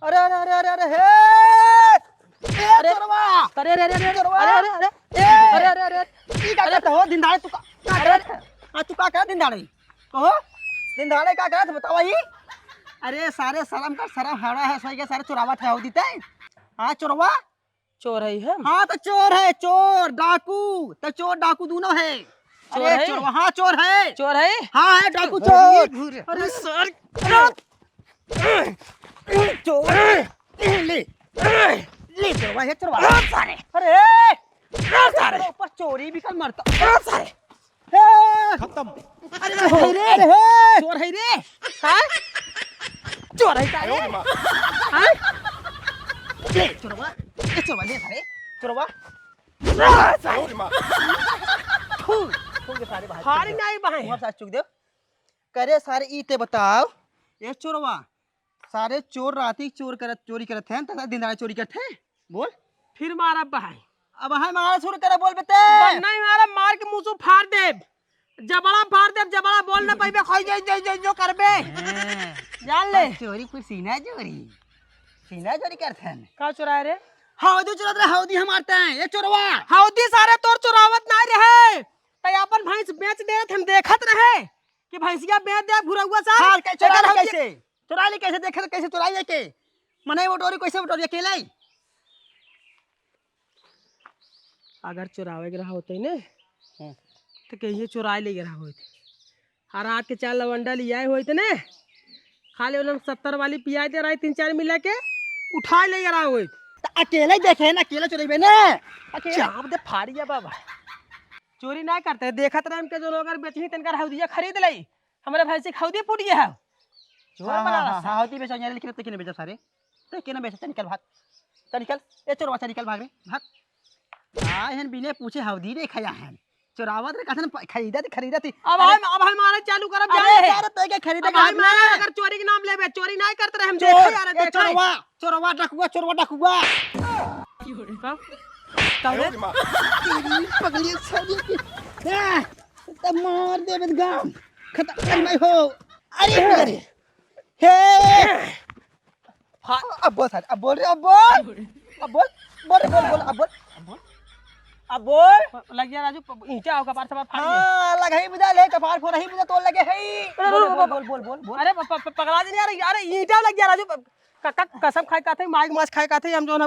अरे अरे अरे अरे अरे हे अरे चोरवा अरे अरे अरे अरे चोरवा अरे अरे अरे ए अरे अरे ई का करत हो दिन दाड़े तू का अरे तू का कर दिन दाड़े कहो दिन दाड़े का करत बतावा ही अरे सारे शर्म का शर्म हाड़ा है सही के सारे चोरावा थे दीते हां चोरवा चोर है हम। हाँ तो चोर है चोर डाकू तो चोर डाकू दोनों है चोर अरे है? चोरवा हाँ चोर है चोर है। हाँ है डाकू चोर अरे सर चोर ले ले चोरवा है चोरवा सारे अरे सारे ऊपर चोरी भी कर मरता सारे खत्म अरे चोर है रे। हाँ चोर है का रे? हाँ ले चोरवा ले चोरवा ले सारे चोरवा सारे हारी नहीं भाई। साथ चुक दे करे सारे इते बताओ ये चोरवा सारे चोर राती चोरी करत हैं तथा दिन रात चोरी करते हैं बोल फिर मारा भाई। अब है मारा शुरू करे बोल बेटे नहीं मारा मार के मुंह फाड़ दे। जबड़ा फाड़ दे जबड़ा बोल ना पाइबे खोई जाई जो करबे जान ले। चोरी कोई सीना चोरी करते हैं का चुराए रे? हौदी चुराते रहे हौदी हम मारते हैं ये चोरवा हौदी सारे तोर चुरावत ना रहे तय अपन भैंस बेच देत हम देखत रहे कि भैंसिया बेच दे भुरौआ सा। हां कैसे चुरा ले कैसे देखे कैसे चुराई के मने वो डोरी कैसे डोरी अकेले अगर चुरावे के रहा होते ने तो कहिए चुराए ले रहा होते। हर रात के 4 लवंडा लियाए होते ने खाली उन्हें 70 वाली पिया दे रहा 3-4 मिला के उठा ले रहा होते। तो अकेले देखे ना अकेले चुराइबे ना चाप दे फाड़िया बाबा चोरी ना करते देखत रहे हमके जो लोग बेचनी तनकर हौदिया खरीद लई हमारे भैंस हौदी फूट गया है चोर बना हां हौदी बेचो यार लेकिन तो किने बेचो सारे तो किने बेचो निकल भाग तो निकल ए चोरवा से निकल भाग रे भाग हन बिने पूछे हौदी रे खया है चोरावत रे कथन खरीदा थी अब हम मारे चालू करब जाए अरे यार तो के खरीदा भाई मारे अगर चोरी के नाम लेबे चोरी नहीं करते रहे हम देखे यार देखे चोरवा डाकुआ तेरी पगली साली की तब मार दे गांव खत्म कर मैं हो अरे हे अब बोल अब बोल रे अब बोल लग गया राजू ईंटा होगा पार सब फाड़ हां लगाई बुझा ले कपार फोड़ ही बुझा तोड़ लगे है बोल अरे पकड़ा दे यार अरे ईंटा लग गया राजू कसम खाए का थे माइक माछ खाए का थे हम जो ना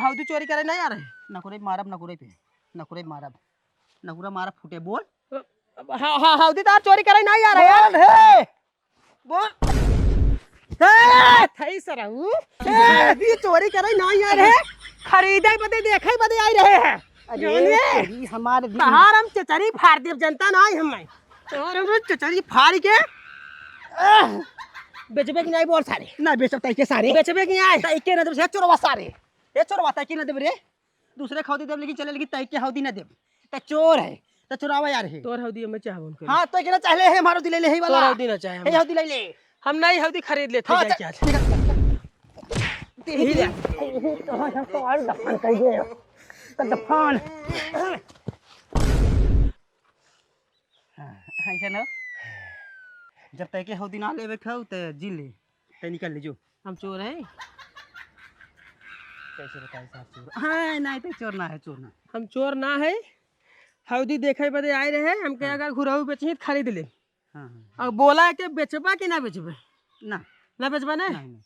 हौदी चोरी करे नहीं आ रहे नकुरे मारब नकुरे मारब फूटे बोल हां हौदी तार चोरी करे नहीं आ रहे यार हे बोल थई सरऊ ये चोरी करे नहीं आ रहे खरीदे बदे देखे बदे आई रहे हैं अरे हमारे तहार हम चचरी फाड़ देव जनता ना आई हमें और हम चचरी फाड़ के बेचबे की नहीं बोल सारे ना बेचब तई के सारे बेचबे की आए तई के न देब चोरवा सारे ए चोरवा तई के न देब रे दूसरे खौदी देब लेकिन चले लेकिन तई के हौदी न देब त चोर है त चोरावा यार है तोर हौदी में चाहबो उनके हां तो के न चाहले है मारो दिले ले ही वाला तोर हौदी ना चाहे हे हौदी ले ले हम नहीं हौदी खरीद लेते हाँ, जाके आज तेरी ले तो हम तो और दफन कर गए त दफन ऐसा ना जब तक के हौदी ना लेवे खाओ त जी ले त निकल ले जो हम चोर हैं कैसे बताए साहब चोर हां नहीं तो चोर ना है हम चोर ना है हौदी देखे बदे आए रहे हमके अगर घुरहु बेचही तो खरीद ले हां और बोला के बेचबा कि ना बेचबे ना बेचबा ना नहीं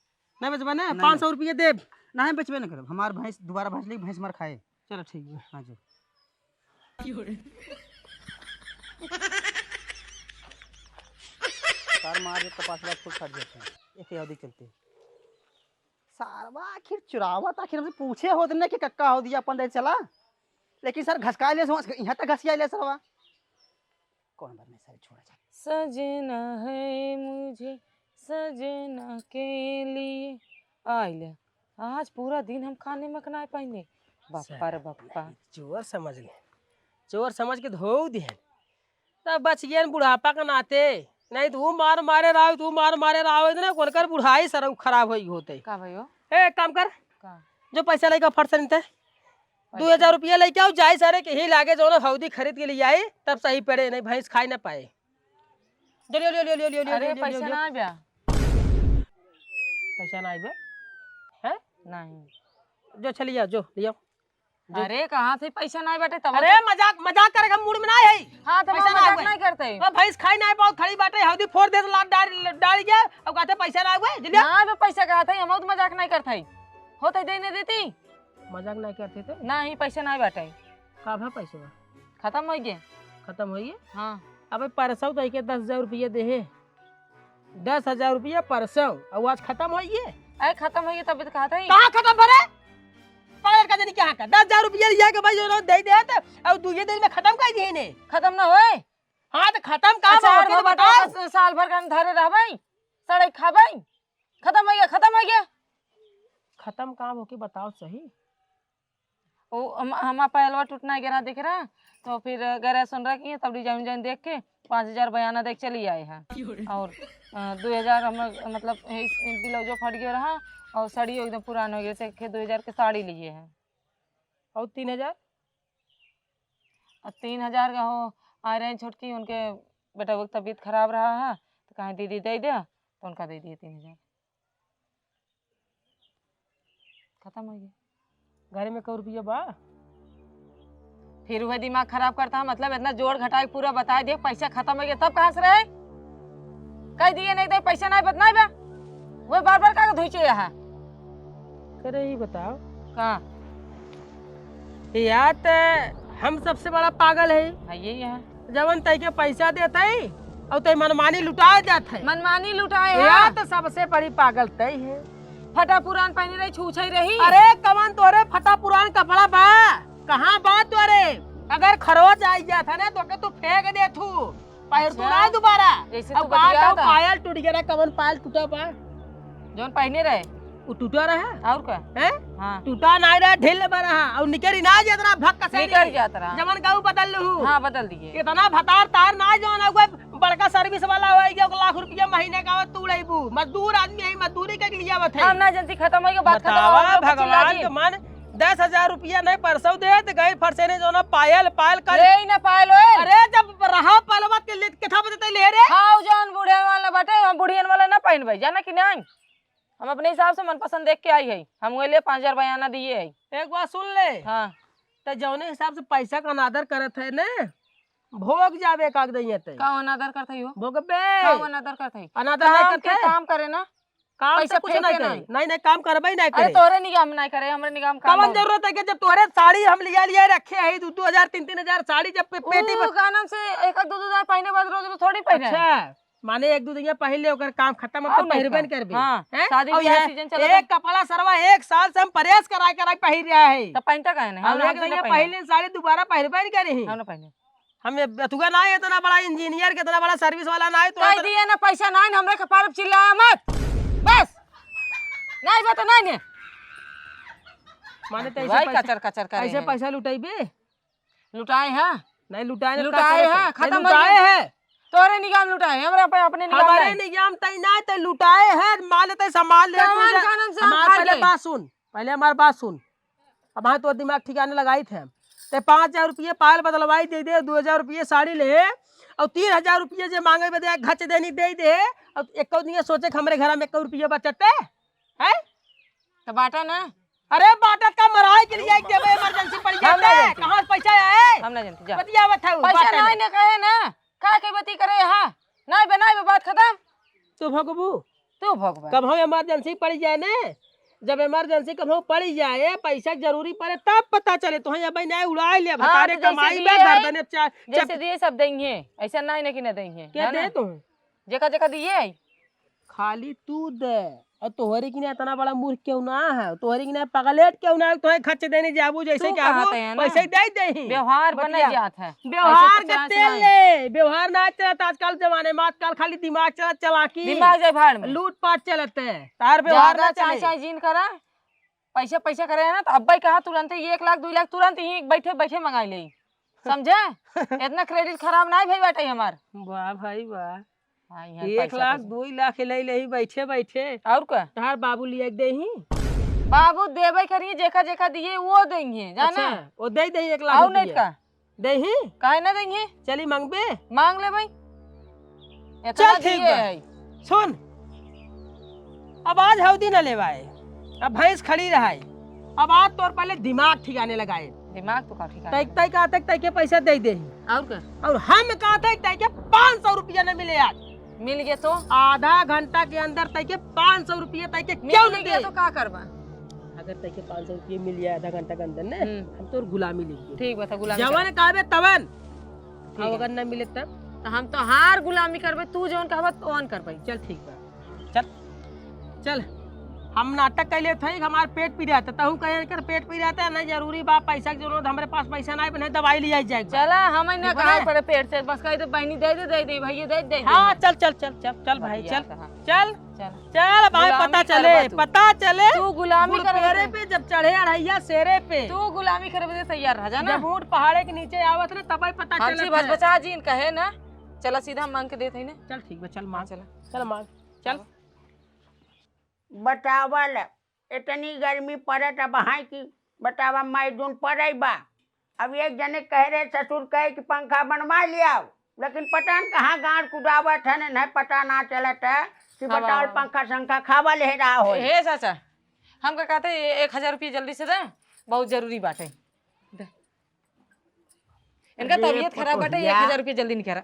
ना बेचबा ना 500 रुपये देब नहीं बेचबे ना करब हमार भैंस दोबारा भैंस लेके भैंस मार खाए चलो ठीक है हां जो तार मार दे कपास बात फुल फट जाते हैं ऐसे हौदी चलते सारवा आखिर चुरावत आखिर हमसे पूछे होत ना कि कक्का हो दिया अपन दे चला लेकिन सर घसका ले यहाँ तक घसिया ले सरवा कौन बात नहीं सर छोड़ा जा सजना है मुझे सजना के लिए आइले आज पूरा दिन हम खाने में कनाए पाएंगे बापा रे बापा चोर समझ के धो दिए तब बच गया बुढ़ापा का नाते नहीं तू मार मारे रहा ना कोनकर बुढ़ाई सर खराब होते का भयो ए काम कर का जो पैसा लेकर फट से 2000 रुपया लेके आओ जाए सारे के ही लागे जो ना हौदी खरीद के लिए आए तब सही पड़े नहीं भैंस खाई ना पाए अरे पैसा ना आव्या पैसा ना आइबे है? नहीं। जो चलिए जो लियो। अरे कहाँ से पैसा नहीं बाटे तब? अरे मजाक मजाक करेगा मूड में ना है। हाँ तो पैसा ना मजाक हुए। नहीं करते। अब भैंस खाई नहीं बहुत खड़ी बाटे हौदी फोड़ दे तो लात डाल गया अब कहते पैसा ना हुए जल्दी ना बे पैसा कहा था हम तो मजाक नहीं करते होते दे नहीं देती। मजाक नहीं करते थे नहीं पैसा नहीं बाटे। का भा पैसा खत्म हो गए। खत्म हो गए। हाँ अबे परसों तो के 10,000 रुपये दे है 10,000 रुपये परसों और आज खत्म हो गए। अरे खत्म हो गए तब तो कहा था। कहाँ खत्म भरे पागल का जनी क्या का 10,000 रुपये लिया के भाई जो दे दे तो अब दूसरे दिन में खत्म कर दिए ने। खत्म ना होए। हाँ तो खत्म कहाँ अच्छा हो तो बताओ। साल भर का धरे रहबई सड़क खाबई खत्म हो गया खत्म हो गया। खत्म काम हो के बताओ सही। ओ हमारा पहलवा टूटना गिरा दिख रहा तो फिर गैर सुन रहा की तब डिजाइन डिजाइन देख के 5,000 बयाना देख चली आए हैं और 2,000 हम मतलब ब्लाउज जो फट गया रहा और साड़ी एकदम पुराना हो गया से 2,000 के साड़ी लिए हैं और 3,000 और 3,000 का हो आ रहे हैं छोटकी उनके बेटा वो तबीयत खराब रहा है तो कहीं दीदी दे दिया तो उनका दे दिए 3,000 खत्म हो गया। घर में कौ रुपया बा फिर वह दिमाग खराब करता है मतलब इतना जोड़ घटा के पूरा बता दिया पैसा खत्म हो गया तब कहाँ से रहे कह दिए नहीं दे पैसा नहीं बदना बे वो बार बार का धोचे यहाँ करे ही बताओ कहाँ यार तो हम सबसे बड़ा पागल है हाँ यही है जवन तय के पैसा देता है और तय मनमानी लुटा जाता है मनमानी लुटाए यार हैं तो सबसे बड़ी पागल तय है। फटा पुरान पहने रही छूछई रही। अरे कमन तोरे फटा पुरान कपड़ा बा कहाँ बात तोरे अगर खरोच आई जाता ना तो के तू फेंक दे तू पैर तू ना दोबारा। जैसे तू अब बतिया था पायल टूट गया कमन पायल टूटा बा जोन पहने रहे वो टूटा रहा और क्या है हाँ टूटा ना रहा ढील बा रहा और निकरी ना जतरा भक्का से निकल जाता रहा जमन का बदल लू हाँ बदल दिए इतना भतार तार ना जो ना कोई बड़का सर्विस वाला होएगा 1 लाख रुपया महीने का तू लेबू मजदूर आदमी है मजदूरी के लिए बथे हम ना जल्दी खत्म हो गया बात खत्म बतावा हो गया भगवान के मन 10,000 रुपया नहीं परसों दे तो गए फरसे ने जो ना पायल पायल कर ले ही ना पायल ओए। अरे जब रहा पलवा के लिए किथा बजते ले रे हाँ जोन बूढ़े वाला बाटे हम बुढ़ियन वाला ना पहन भाई जाना कि नहीं हम अपने हिसाब से मनपसंद देख के आई है हम वो लिए 5,000 बयाना दिए है। एक बात सुन ले हाँ तो जौने हिसाब से पैसा का अनादर करत है ने भोग जावे काग दइए ते का अनादर करते हो भोगबे का अनादर करते अनादर नहीं काम के करते काम करे ना काम पैसा से कुछ नहीं फेंके करे नहीं। नहीं नहीं काम करबे नहीं अरे करे तोरे निगम नहीं करे हमरे निगम काम कवन जरूरत है कि जब तोरे साड़ी हम लिया लिया रखे है 2,000 3,000 साड़ी जब पेटी वो का नाम से एक दो हजार पहने बाद रोज रोज थोड़ी पहने अच्छा माने 1-2 दिन पहले ओकर काम खत्म अब और तो नहीं पहिरबे का। करबे हाँ, हैं? शादी और ब्याह ये सीजन चला एक कपड़ा सरवा 1 साल से हम परेश करा पहिर रहा है तब पहनता काहे नहीं और एक दिन पहले साड़ी दोबारा पहिरबे नहीं करे हम ना पहने हम बतुगा ना है इतना बड़ा इंजीनियर के इतना बड़ा सर्विस वाला ना है तो कह दिए ना पैसा नहीं हमरे कपार पे चिल्लाया मत बस नहीं बता नहीं माने तो भाई ऐसे कचर कचर करे ऐसे हैं। पैसा लुटाइबे लुटाए हैं नहीं लुटाए ना लुटाए हैं, खत्म हो लुटाए गया। है तोरे निगम लुटाए हमरे अपने निगम हमारे नहीं। नियम तय ना तय लुटाए है माल तय संभाल ले कमान कानून से हम हमार खा पहले गए। बात सुन पहले हमारी बात सुन अब हाँ तो दिमाग ठिकाने लगाई थे हम ते 5,000 रुपये पायल बदलवाई दे दे 2,000 रुपये साड़ी ले और 3,000 रुपये जो मांगे बदे घच देनी दे दे और एक दिन सोचे हमारे घर में 1 रुपया बचते है तो बाटा ना अरे बाटत का मराई के लिए देवे इमरजेंसी पड़ हम जाता नहीं है जानते। कहाँ से पैसा आए हम नहीं जानते जा बतिया बता पैसा नहीं ना कहे ना का के बती करे हां नहीं बनाई बात खत्म तू भगबू तू भगवान कब हम इमरजेंसी पड़ जाए ना जब इमरजेंसी कभी पड़ जाए पैसा जरूरी पड़े तब पता चले तो यहाँ नहीं उड़ाए ले बतारे तो जैसे कमाई दिए में है, गर्दने जैसे दिए सब देंगे ऐसा नहीं ना कि ना देंगे क्या दे तू जगह जगह दिए खाली तू दे और तोहरी की इतना बड़ा मूर्ख क्यों ना है तोहरी की पगलेट क्यों ना तुम्हें खर्च देने जाबू जैसे तू कि आबू कहते हैं ना। वैसे दे दे व्यवहार बने बतिया। जात है व्यवहार ऐसे के तो चांस तेल नहीं। ले व्यवहार ना चलता आजकल जमाने में आजकल खाली दिमाग चला चलाकी दिमाग जाए भाड़ में लूट पाट चलते है तार व्यवहार ज्यादा ना चाहे चले चाहे जीन करा पैसा पैसा करे ना तो अब्बा कहा तुरंत ही 1 लाख 2 लाख तुरंत ही बैठे बैठे मंगाई ले समझे इतना क्रेडिट खराब नहीं भाई बाटे हमार वाह भाई वाह हाँ, यहाँ 1 पैसा लाख पैसा। 2 लाख ले ले बैठे बैठे और क्या तार बाबू लिया दे ही बाबू देवे करिए जेका जेका दिए वो देंगे जाना अच्छा वो दे दे 1 लाख और नहीं रुपया। का दे ही काहे ना देंगे चली मांगबे मांग ले भाई इतना चल ठीक दिए बा। है सुन अब आज हौदी न लेवाए अब भैंस खड़ी रहा है, अब आज तौर पहले दिमाग ठिकाने लगाए। दिमाग तो काफी तय तय कहते तय के पैसा दे दे, और क्या और हम कहते तय के 500 रुपया न मिले आज। मिल गया तो आधा घंटा के अंदर तय के 500 रुपया तय के क्यों मिल नहीं गया दे? तो क्या करबा? अगर तय के 500 रुपया मिल जाए आधा घंटा के अंदर ने, हम तो गुलामी लेंगे। ठीक बता गुलामी जवन कहबे तवन, है। अब अगर न मिले तब तो हम तो हार गुलामी करबे, तू जौन कहबा तो कर पाई। चल ठीक बा, चल चल। हम नाटक कैले थे हमार पेट पी रहा था, तहू कहे कर पेट पी रहा था, नहीं जरूरी बा पैसा की जरूरत, हमारे पास पैसा नहीं बने दवाई लिया जाए। चला हम ना कहा पड़े पेट से, बस कह दे बहनी दे दे भैया दे। हाँ चल चल चल चल चल भाई चल चल चल चल भाई, गुलामी पता करबा चले तू। पता चले तू गुलामी पेरे करबे, पे जब चढ़े अढ़ैया शेरे पे, तू गुलामी करबे तैयार रह जा ना। जब ऊंट पहाड़े के नीचे आवत ना तब पता हम सी चला। बचा जी कहे ना, चला सीधा मांग के देत है ना। चल ठीक बा, चल मांग, चला चल मांग चल। बतावल इतनी गर्मी पड़त अब हाई की बतावा मैदून पड़े बा। अब एक जने कह रहे ससुर कहे कि पंखा बनवा लिया, लेकिन पता न कहाँ गाड़ कुदावत है, नहीं पता ना चलत है कि बतावल पंखा शंखा खावा ले रहा हो। हे चाचा, हम का कहते 1000 रुपये जल्दी से दे, बहुत जरूरी बाटे। दे। इनका अरे तबीयत खराब बाटे, पतोहिया। 1000 रुपये जल्दी निकला।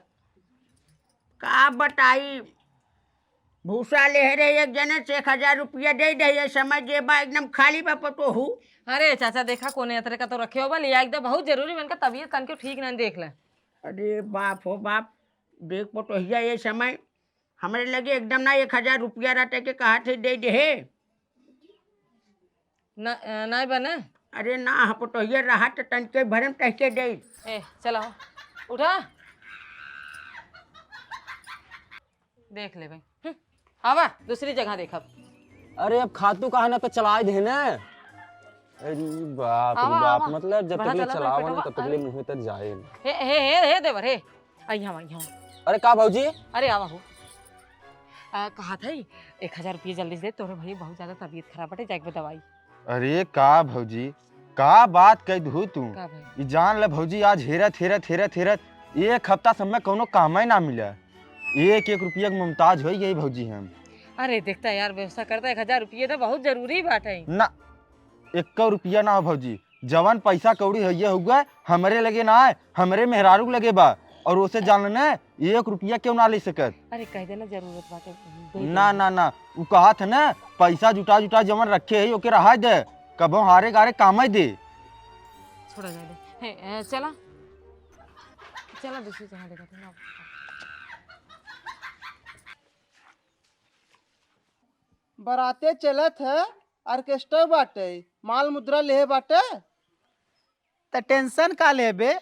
का बताई भूसा ले रहे एक जने से 1000 रुपया दे दे, समझ जे बा एकदम खाली बा पतो हूँ। अरे चाचा देखा कोने अतरे का तो रखे हो बा, लिया एकदम बहुत जरूरी, इनका तबीयत कान के ठीक नहीं देख ले। अरे बाप हो बाप, देख पतोहिया ये समय हमारे लगे एकदम ना 1000 रुपया रहते के कहा थे दे दे। नहीं बने। अरे ना पतोहिया रहा तो तनके भरम टहके दे। ए चला उठा, देख ले भाई। आवा दूसरी जगह देखा। अरे अब खातू कहा ना पे चला दे ना। अरे बाप रे आवा, बाप, आवा। मतलब जब बड़ा तक चला चलावा भाई, ना तब अरे। तक मुंह तक जाए ना। हे देवर हे, यहाँ अरे का भाऊजी? अरे आवा हो। कहा था 1000 रुपये जल्दी से दे, तोरे भाई बहुत ज्यादा तबीयत खराब बटे, जाके दवाई। अरे का भौजी का बात कह दू तू? का भाई? ये जान ले भौजी, आज हेरत हेरत हेरत हेरत एक हफ्ता समय कोनो काम ही ना मिला। 1-1 रुपया के मुमताज हो गई भौजी हम। अरे देखता यार, व्यवस्था करता 1000 रुपये तो बहुत जरूरी बात है। ना 1 रुपया ना हो भौजी, जवन पैसा कौड़ी है हुआ हमरे लगे ना है, हमरे मेहरारू लगे बा, और उसे जान ना 1 रुपया क्यों ना ले सकत। अरे कह देना जरूरत बात है। ना ना ना, वो कहा था ना पैसा जुटा जुटा जवन रखे है ओके रहा दे, कबो हारे गारे काम ही दे। छोड़ा जाए दे। हे, चला चला दूसरी जगह देखा था ना। बराते चलत है, ऑर्केस्ट्रा बाटे, माल मुद्रा ले बाटे, त टेंशन का लेबे।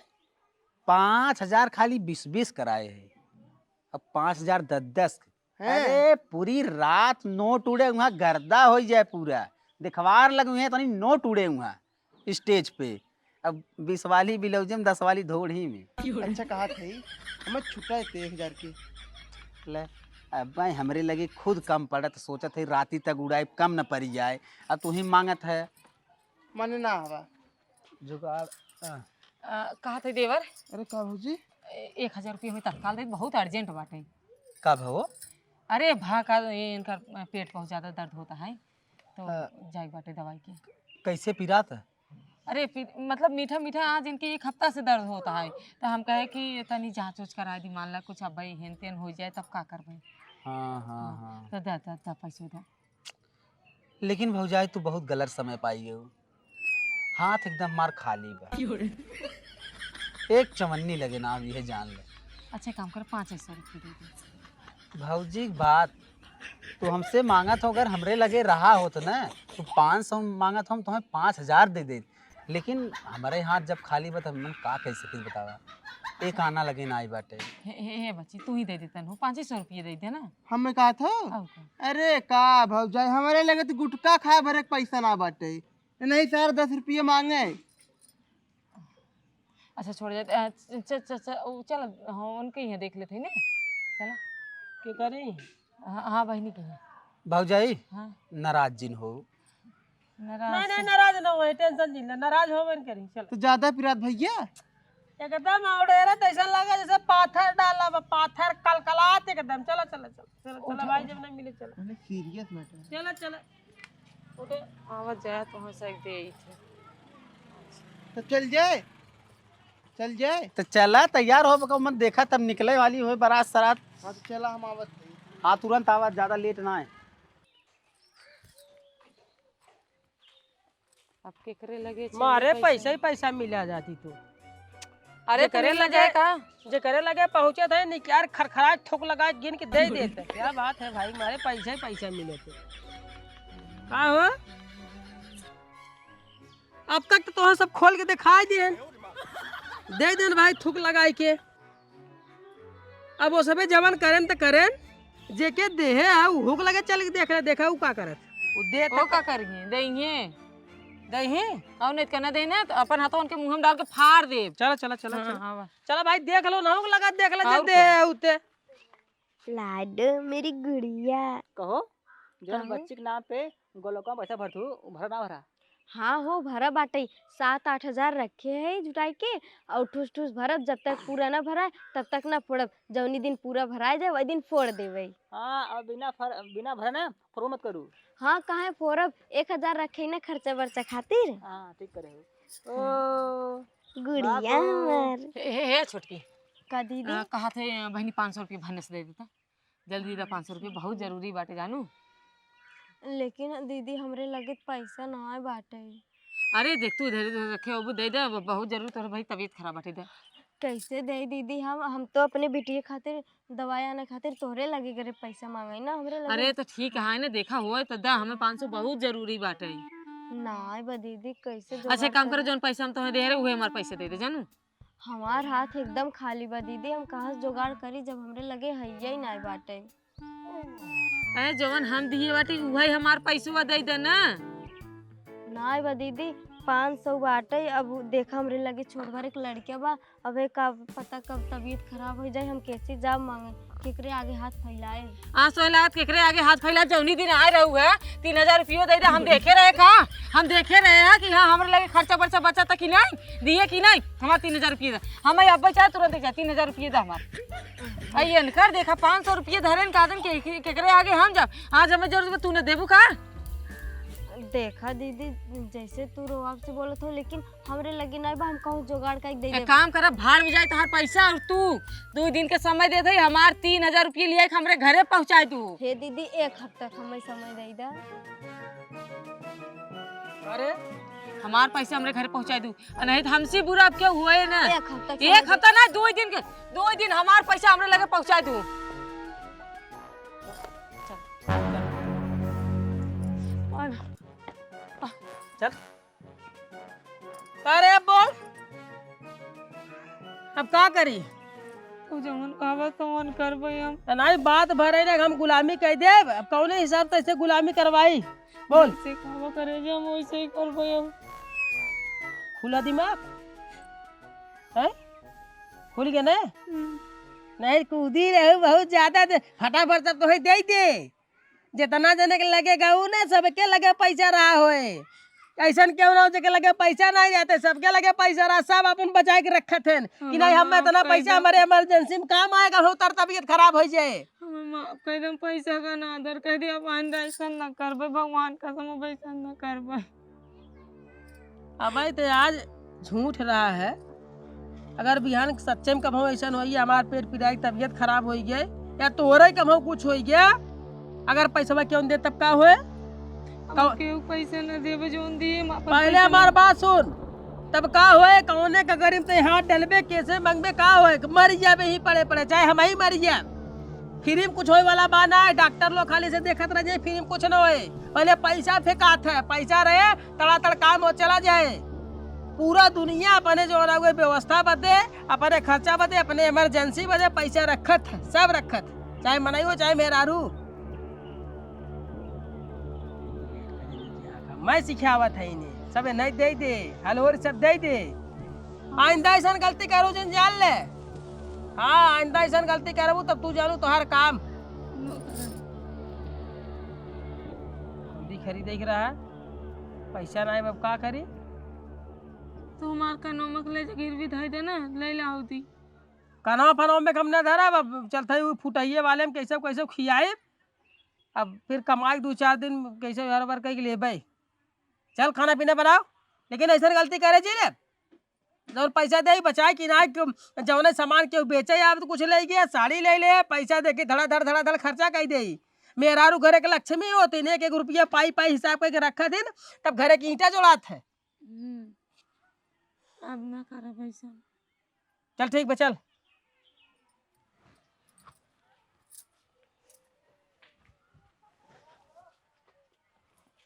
5000 खाली 20-20 कराए है, अब 5000 10-10। अरे पूरी रात नोट उड़े वहाँ, गर्दा हो जाए पूरा, दिखवार लगे हैं तो नहीं नोट उड़े वहाँ स्टेज पे। अब 20 वाली बिलौजम 10 वाली धोड़ ही में। अच्छा कहा थे हमें छुटा है 1000 की ले। अब भाई हमरे लगे खुद कम पड़त, सोचत है राती तक उड़ाई कम न पड़ी जाए, अब तू ही मांगत है मन ना हवा जुगाड़। कहा था देवर। अरे का भौजी 1000 रुपये हमें तत्काल दे, बहुत अर्जेंट बाटे। कब हो? अरे का ये इनका पेट बहुत ज्यादा दर्द होता है, तो जाए बाटे दवाई की। कैसे पिरात है? अरे मतलब मीठा मीठा आज इनके 1 हफ्ता से दर्द होता है, तो हम कहे कि तनी जांच उच करा दी, मान ला कुछ अब हेन तेन हो जाए तब का करबे। हाँ हाँ हाँ। तो दा पैसे दे। लेकिन भौजाई तू बहुत गलत समय पाई हो, हाथ एकदम मार खाली बा, एक चवन्नी लगे ना, अब यह जान ले। अच्छा काम कर 500 रुपये दे दे। भौजी बात तू हमसे मांगत हो, अगर हमरे लगे रहा हो तो ना तू 500 मांगत हो, हम तुम्हें 5000 दे दे, लेकिन हमारे हाथ जब खाली बा तब मन का कैसे कुछ बतावा, एक आना लगे ना आई बाटे। हे बच्ची तू ही दे देता हूँ, 500 रुपये दे दे ना। हमें कहा था और का? अरे का भौजाई हमारे लगे तो गुटका खाए भरे के पैसा ना बाटे, नहीं सर 10 रुपये मांगे। अच्छा छोड़ जाए, चल हाँ उनके यहाँ देख लेते हैं ना। चला क्या करें? हाँ बहनी के यहाँ। भौजाई हाँ नाराज जिन हो? नहीं नहीं नाराज ना हो, टेंशन नहीं ले, नाराज हो बन करी। चल तो ज्यादा पिरात भैया एकदम औड़ेरा तो ऐसा लगा जैसे पाथर डाला बा, पाथर कलकलात एकदम। चला चला चला चला चला भाई, जब नहीं मिले चला सीरियस मैटर। चला चला। उठे आवाज जाए तो हम सक दे थे तो चल जाए तो चला तैयार हो बका मन देखा तब निकले वाली हो बारात सरात। हाँ तो चला हम आवत। हाँ तुरंत आवाज, ज्यादा लेट ना है। अब केकरे लगे चली मारे पैसा ही पैसा मिला जाती तो अरे करे लगे का जे करे लगे पहुंचे थे निकाल खरखरा ठोक लगा गिन के दे देते। क्या बात है भाई, मारे पैसा ही पैसा मिले थे। का हो अब तक तो तोहर सब खोल के दिखाई दिए दे देन भाई थूक लगाई के। अब वो सबे जवन करें तो करें, जे के देहे है उ हुक लगे चल के देख रहे, देखा उ का करत उ दे ओ का करिए देंगे दही और नहीं करना देना तो अपन हाथों उनके मुंह में डाल के फाड़ दे। चलो चलो चलो हाँ, चलो हाँ, चलो भाई देख लो ना हुक लगा देख लो और जब दे उते। लाडो मेरी गुड़िया। कहो जो कहो। बच्ची के नाम पे गोलका पैसा भरतू भरा ना भरा। हाँ हो भरा बाटे 7-8 हजार रखे है जुटाई के और ठूस ठूस भरब, जब तक पूरा ना भराए तब तक ना फोड़ब, जौनी दिन पूरा भराए जाए वही दिन फोड़ देवे। हाँ और बिना भरा ना फोड़ो मत करू। हाँ कहाँ फोड़ब, 1000 रखे ना खर्चा वर्चा खातिर। हाँ ठीक करे हो। ओ गुड़िया हमार हे छोटकी का दीदी। कहा थे बहनी 500 रुपये भरने से दे देता जल्दी दे 500 रुपये बहुत जरूरी बाटे जानू। लेकिन दीदी हमरे लगे पैसा ना आए बाटे। अरे देख तू इधर इधर रखे वो दे दे बहुत जरूरी तोर भाई तबीयत खराब बाटे दे। कैसे दे दीदी, हम तो अपने बिटिया खातिर दवाई आने खातिर तोहरे लगे करे पैसा मांगे ना हमरे लगे। अरे तो ठीक है ना देखा हुआ तो दा हमें 500 बहुत जरूरी बाटे। ना बा दीदी कैसे अच्छा जुगाड़ काम करें? करे जौन पैसा हम तुम्हें दे रहे उहे हमारे पैसे दे दे जानू। हमार हाथ एकदम खाली बा दीदी, हम कहाँ से जुगाड़ करी जब हमरे लगे हैया ही ना बाटे। अरे जौन हम दिए बाटे उहे हमार पैसा दे दे ना। ना बा दीदी 500 बाटे, अब देखा हमरे लगे छोट भर एक लड़किया बा, अब का पता कब तबीयत खराब हो जाए, हम कैसे जाब मांगे, केकरे आगे हाथ फैलाए। आज सोहलात केकरे आगे हाथ फैला जौनी दिन आए रहू है 3000 रुपये दे दे। हम देखे रहे का हम देखे रहे हैं कि हाँ हमारे लगे खर्चा बर्चा बचा था कि नहीं दिए कि नहीं। हमारे 3000 रुपये दे हमें अब बचा तुरंत दे 3000 रुपये दे हमारे। आइए कर देखा 500 रुपये धरे कादन केकरे आगे हम जाब। आज हमें जरूरत तूने देबू का। देखा दीदी जैसे तू रोआब से बोलत हो, लेकिन हमरे लगे नहीं बा, हम कहूँ जुगाड़ का दे एक दे। काम कर भाड़ में जाए तोहार पैसा और तू 2 दिन के समय दे दे हमार 3000 रुपये लिए हमरे घरे पहुँचाए तू। हे दीदी 1 हफ्ता हमें समय दे दा। अरे हमार पैसे हमरे घरे पहुँचाए दू नहीं तो हमसे बुरा अब क्यों हुए ना। 1 हफ्ता 1 हफ्ता ना 2 दिन के 2 दिन हमार पैसा हमरे लगे पहुँचाए दू। चल अरे बोल अब का करी। तू जमन कहबा तमन करबै हम। नहीं बात भरे ना हम गुलामी कह दे, अब कौने हिसाब से ऐसे गुलामी करवाई बोल। से कहबा करे जे हम वैसे ही करबै हम। खुला दिमाग है खुल गया ना। नहीं कूदी रहे बहुत ज्यादा फटाफट सब तो दे दे जितना जने के लगेगा वो ना सबके लगे पैसा रहा होए। ऐसा क्यों ना हो जगह लगे पैसा नहीं जाते सबके लगे पैसा रहा, सब अपन बचा के रखे थे कि नहीं हम इतना पैसा हमारे इमरजेंसी में काम आएगा हो तर तबीयत खराब हो जाए। हमें माफ कर दे पैसा का ना आदर कर दिया आइंदा ऐसा ना करबै भगवान कसम पैसा ना करबै। अब तो आज झूठ रहा है, अगर बिहान सच्चे में कभी ऐसा हो हमारे पेट पिराई तबीयत खराब हो गई या तोरे कभी कुछ हो गया, अगर पैसा क्यों दे तब का हुए केहू पैसा ना देबे जोन दिए पहले हमार बात सुन तब का होए कौने का गरीब ते हाथ डलबे कैसे मंगबे का होए मर जाबे ही पड़े पड़े चाहे हम ही मर जाए। फ्री में कुछ होए वाला बात है, डॉक्टर लोग खाली से देखत रह जाए फ्री में कुछ ना होए। पहले पैसा फेंकात है, पैसा रहे तड़ातड़ काम हो चला जाए। पूरा दुनिया अपने जो है व्यवस्था बदे अपने खर्चा बदे अपने इमरजेंसी बदे पैसा रखत है, सब रखत चाहे मनाई हो चाहे मेहरारू। मैं सिखावत है इन्हें सब नहीं दे दे हलवर सब दे दे। आइंदा ऐसा गलती करो जन जान ले। हाँ आइंदा ऐसा गलती करो तब तू जानू तो हर काम खरीद देख रहा है पैसा नहीं अब का करी। तो हमार का नमक ले गिरवी धई दे ना ले लाओ दी कना फनो में कम ना धरा अब चलते हुए फुटाइए वाले में कैसे कैसे खियाए अब फिर कमाई 2-4 दिन कैसे हर बार कह के लिए भाई चल खाना पीना बनाओ, लेकिन ऐसा गलती करे जी रे जौन पैसा दे बचाए कि ना जौन सामान क्यों बेचे आप तो कुछ ले गया साड़ी ले ले पैसा दे के धड़ा धड़ खर्चा कर दे। मेहरारू घरे के लक्ष्मी होती ने एक रुपया पाई पाई हिसाब करके रखा दिन तब घरे की ईंटा जोड़ात है। अब ना करा पैसा। चल ठीक बा चल।